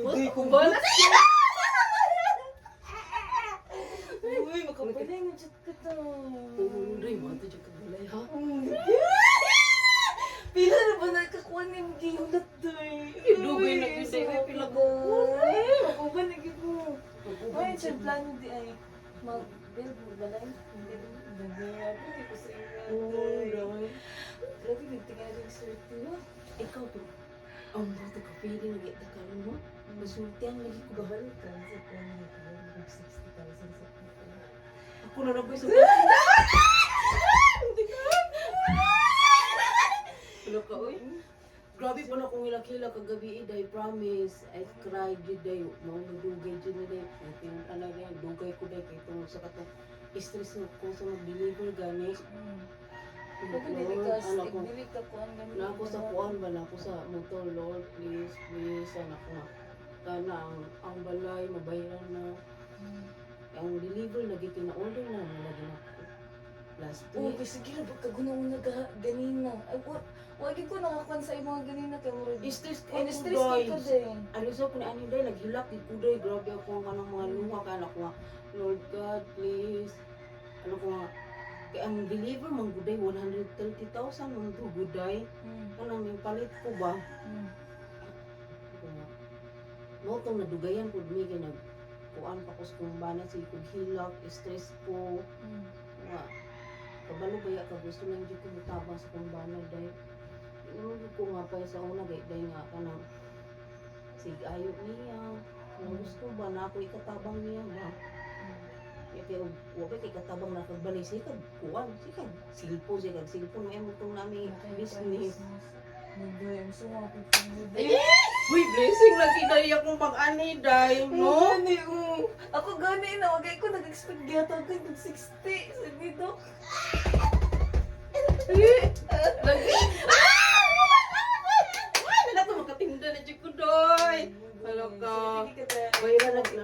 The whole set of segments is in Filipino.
Uy, kung Wala. Uy, makabalay na dyan ka to. Uy, mga to dyan kabalay ha. Pila na ba nakakuha na yung gilat to eh? Dugay na kasi may pila ko. Makuha na gito. Ay, siya plano di ay mag-build mo balay. Hindi ko sa inyo. Grabe, nagtingala yung swerte mo. Ikaw to. Ang mga ka feeling na kita ka mo. Masultihan lagi ko bahal. Kasi kung nag 60,000 sa kita. Ako na naboy sa Hello ka, oy. Grabe pa na kung hilak-hilak kagabi, day promise. I cried yun, day. Mga madugay dyan na, day. I think, yan, dugay ko, day. Kaya itong sa katong stress ko sa mag-deliver, gani. Pwede dili ka kuan ganun. Na ako sa kuan ba, na ako sa motor, Lord, please, please, sana ko nga. Kana, ang balay, mabayaran na. Ang deliver, lagi kina-order na, lagi na ako. Last Oh, week. sige na, pagkagunaw na ganina. Ay, wag ko nakakuan sa mga ganina kay Murad. Stress ko, And stress ka din. Ano sa kung ano day, naghilak, ikuday, grabe ako ang kanang mga luha, kaya ako nga, Lord God, please. Ano ko nga, kaya ang deliver, mang guday, 130,000, mang guday. Kanang yung palit ko ba? Ako nga, mo itong nadugayan ko, dumigay, kuan pa ko sa kumbana, si kughilak, stress ko. Nga, kabalo kaya ka, gusto lang dito ko mutabang sa kumbana, day. Inulit ko nga pa sa una, day nga ka ng sig-ayo niya. Gusto ba na ako ikatabang niya ba? Kaya huwag kay katabang na kagbalik siya kuwan, siya silpo na yung itong namin business. Nagbayang suwa ko Uy, blessing lagi dahil akong pag-ani dahil, no? Ako gani na, wagay ko nag-expect gyata ko ng 60. Sabi do. Lagi. Wala ko makatinda na dyan ko, doy. Hala ka.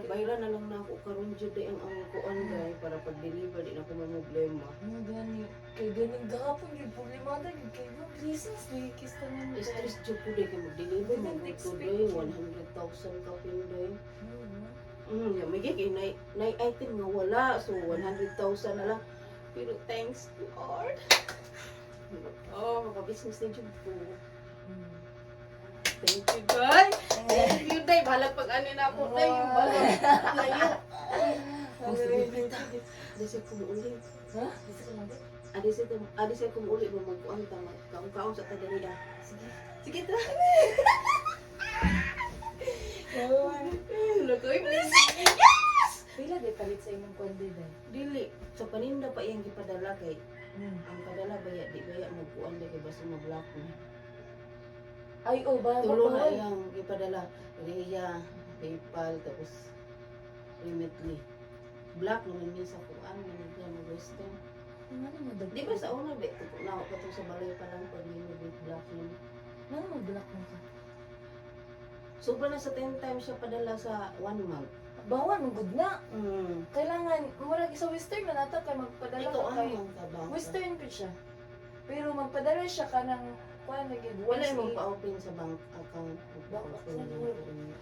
Bayran na lang na ako karon jud day ang kuan day para pag-deliver di na ako problema. Gani, kay ganing gahapon yung problemada yung kay mo, blessings, may kista na mo. Stress jud ko day kay mag-deliver mo ko day 100,000 ka pinday. May kay nay item nga wala so 100,000 na lang. Pero thanks Lord. Oh, maka-business na jud ko. Thank you, God. Thank you, Day. Bahalag pag-ano na ako, Day. Yung bahalag. Layo. Adisay ko mo ulit. Ha? Dito ka lang din? Adisay ko mo ulit. Magkuhan tama. Kaong-kaong sa taganida. Sige. Sige, tra. Oh. Lagoy, please. Yes! Pila di palit sa imong kondi day? Dili. Sa paninda pa iyang gipadala kay ang padala baya, di baya magkuhan day kay basta mag-block mo. Ay, oh, ba? Tulo na iyang ipadala. Riya, PayPal, tapos Remitly. Black naman yun sa kuan, manigyan mo western. Ano mo dag? Di ba sa una, na ako pa sa balay pa lang pag yun with black yun. Ano mo block mo ka? Sobra na sa 10 times siya padala sa 1 month. Bawan mo good na. Mm. Kailangan murag sa western na nata kay magpadala Ito ka kay ang tabang. western ko siya. Pero magpadala siya ka ng kuan lagi. Wala yung magpa-open sa bank account. Bank Magpa-open account. na lang.